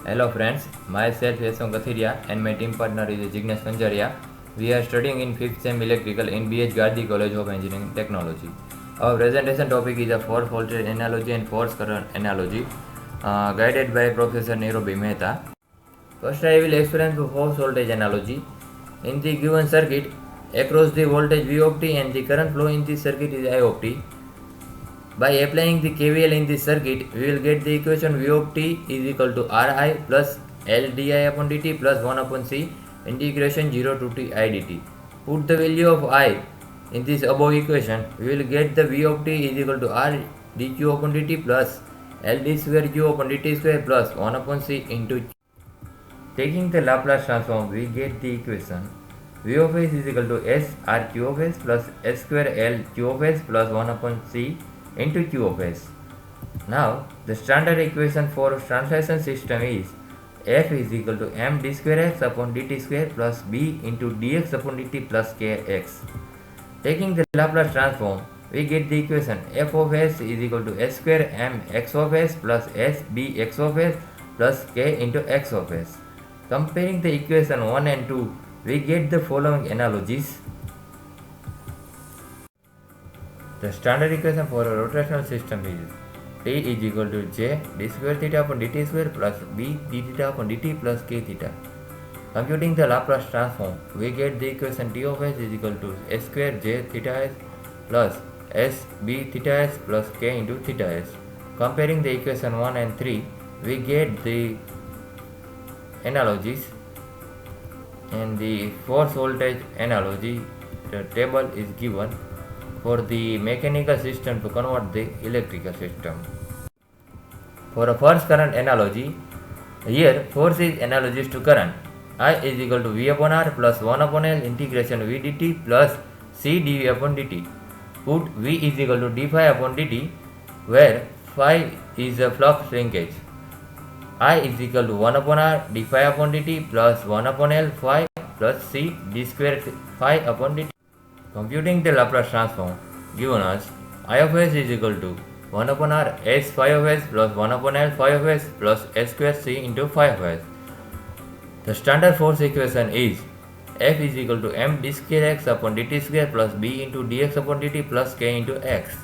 Hello friends, myself Yasam Kathiria and my team partner is Jignesh Kanjaria. We are studying in 5th sem electrical in BH Gandhi College of Engineering Technology. Our presentation topic is a force voltage analogy and force current analogy, guided by Professor Nairobi Mehta. First I will explain the force voltage analogy. In the given circuit, across the voltage V of t and the current flow in the circuit is I of t. By applying the KVL in this circuit, we will get the equation V of t is equal to Ri plus L di upon dt plus 1 upon C integration 0 to t I dt. Put the value of I in this above equation, we will get the V of t is equal to R dq upon dt plus L d square q upon dt square plus 1 upon C into q. Taking the Laplace transform, we get the equation V of s is equal to S R q of s plus S square L q of s plus 1 upon C into q of s. Now, the standard equation for translation system is f is equal to m d square x upon dt square plus b into dx upon dt plus kx. Taking the Laplace transform, we get the equation f of s is equal to s square m x of s plus s b x of s plus k into x of s. Comparing the equation 1 and 2, we get the following analogies. The standard equation for a rotational system is T is equal to J d square theta upon dt square plus B d theta upon dt plus k theta. Computing the Laplace transform, we get the equation T of s is equal to S square J theta s plus S B theta s plus k into theta s. Comparing the equation 1 and 3, we get the analogies. And the force voltage analogy, the table is given for the mechanical system to convert the electrical system. For a force current analogy, here force is analogous to current. I is equal to V upon R plus 1 upon L integration V dt plus C dV upon dt. Put V is equal to d phi upon dt, where phi is a flux linkage. I is equal to 1 upon R d phi upon dt plus 1 upon L phi plus C d square phi upon dt. Computing the Laplace transform, given us I of s is equal to 1 upon R s phi of s plus 1 upon L phi of s plus s square C into phi of s. The standard force equation is F is equal to m d square x upon dt square plus b into dx upon dt plus k into x.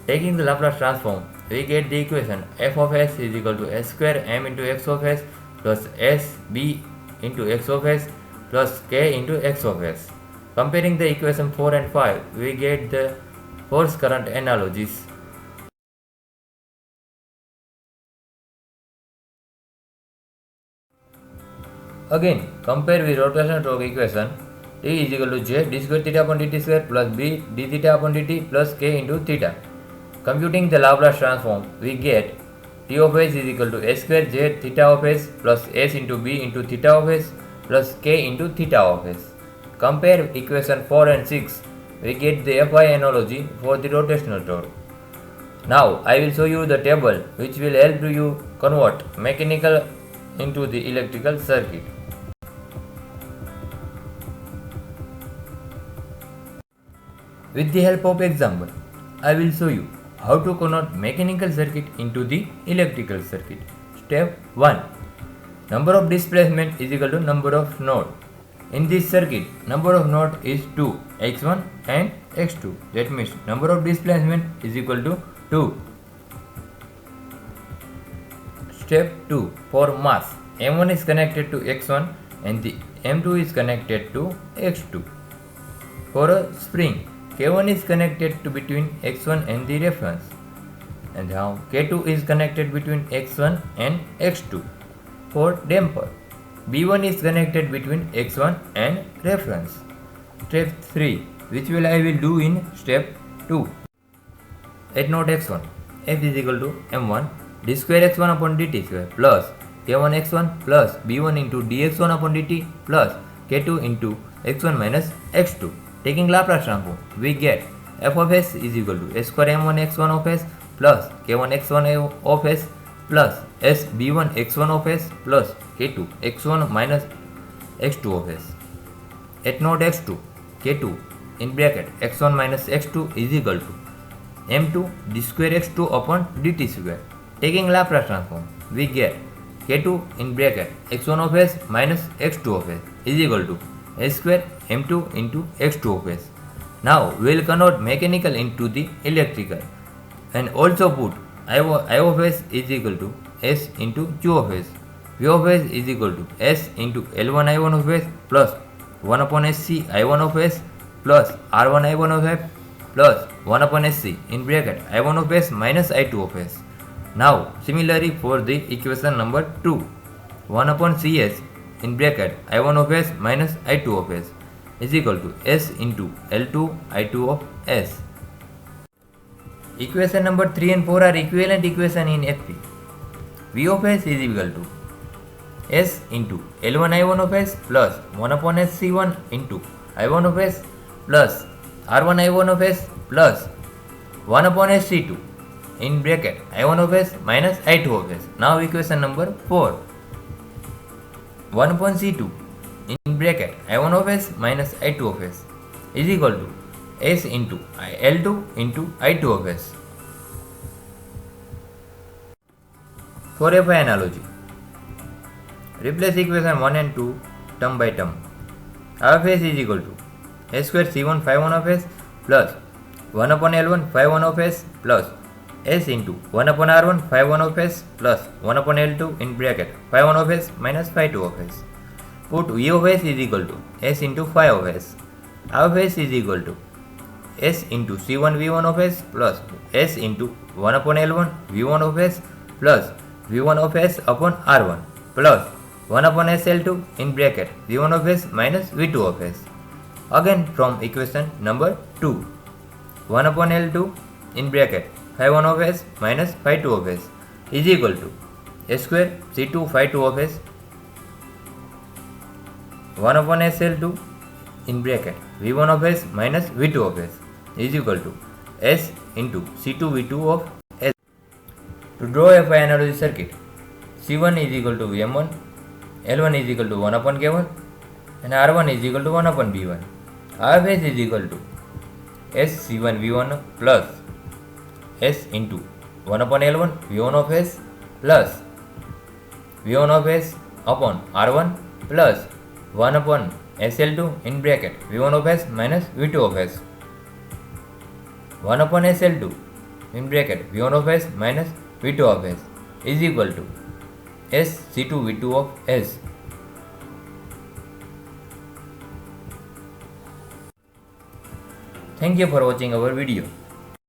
Taking the Laplace transform, we get the equation f of s is equal to s square m into x of s plus s b into x of s plus k into x of s. Comparing the equation 4 and 5, we get the force current analogies. Again, compare with rotational torque equation. T is equal to J d square theta upon dt square plus b d theta upon dt plus k into theta. Computing the Laplace transform, we get T of s is equal to s square j theta of s plus s into b into theta of s plus k into theta of s. Compare equation 4 and 6, we get the Fy analogy for the rotational torque. Now I will show you the table which will help you convert mechanical into the electrical circuit. With the help of example, I will show you how to convert mechanical circuit into the electrical circuit. Step 1. Number of displacement is equal to number of node. In this circuit, number of node is 2, x1 and x2. That means number of displacement is equal to 2. Step 2. For mass, m1 is connected to x1 and the m2 is connected to x2. For a spring, k1 is connected to between x1 and the reference, and now k2 is connected between x1 and x2. For damper, B1 is connected between x1 and reference. Step 3, which I will do in step 2. At node x1, f is equal to m1 d square x1 upon dt square plus k1 x1 plus b1 into dx1 upon dt plus k2 into x1 minus x2. Taking Laplace transform, we get f of s is equal to s square m1 x1 of s plus k1 x1 of s plus s b1 x1 of s plus k2 x1 minus x2 of s. At node x2, k2 in bracket x1 minus x2 is equal to m2 d square x2 upon dt square. Taking Laplace transform, we get K2 in bracket x1 of s minus x2 of s is equal to s square m2 into x2 of s. Now we will convert mechanical into the electrical and also put I of s is equal to s into q of s. V of s is equal to s into L1 I1 of s plus 1 upon sc I1 of s plus R1 I1 of s plus 1 upon sc in bracket I1 of s minus I2 of s. Now similarly for the equation number 2, 1 upon cs in bracket I1 of s minus I2 of s is equal to s into L2 I2 of s. Equation number 3 and 4 are equivalent equation in FP. V of s is equal to s into L1 I1 of s plus 1 upon sc1 into I1 of s plus R1 I1 of s plus 1 upon sc2 in bracket I1 of s minus I2 of s. Now equation number 4, 1 upon c2 in bracket I1 of s minus I2 of s is equal to s into L2 into I2 of s. For FI analogy, replace equation 1 and 2 term by term. R of s is equal to s square c1 phi1 of s plus 1 upon L1 phi1 of s plus s into 1 upon R1 phi1 of s plus 1 upon L2 in bracket phi1 of s minus phi2 of s. Put V of s is equal to s into phi of s. R of s is equal to s into c1 v1 of s plus s into 1 upon L1 v1 of s plus v1 of s upon R1 plus 1 upon SL2 in bracket v1 of s minus v2 of s. Again from equation number 2, 1 upon L2 in bracket phi1 of s minus phi2 of s is equal to s square c2 phi2 of s 1 upon SL2 in bracket v1 of s minus v2 of s is equal to s into c2 v2 of s. To draw a FI analogy circuit, C1 is equal to M1, L1 is equal to 1 upon K1 and R1 is equal to 1 upon B1. R of s is equal to s c1 v1 plus s into 1 upon L1 v1 of s plus v1 of s upon R1 plus 1 upon SL2 in bracket v1 of s minus v2 of s. 1 upon SL2 in bracket v1 of s minus v2 of s is equal to s c2 v2 of s. Thank you for watching our video.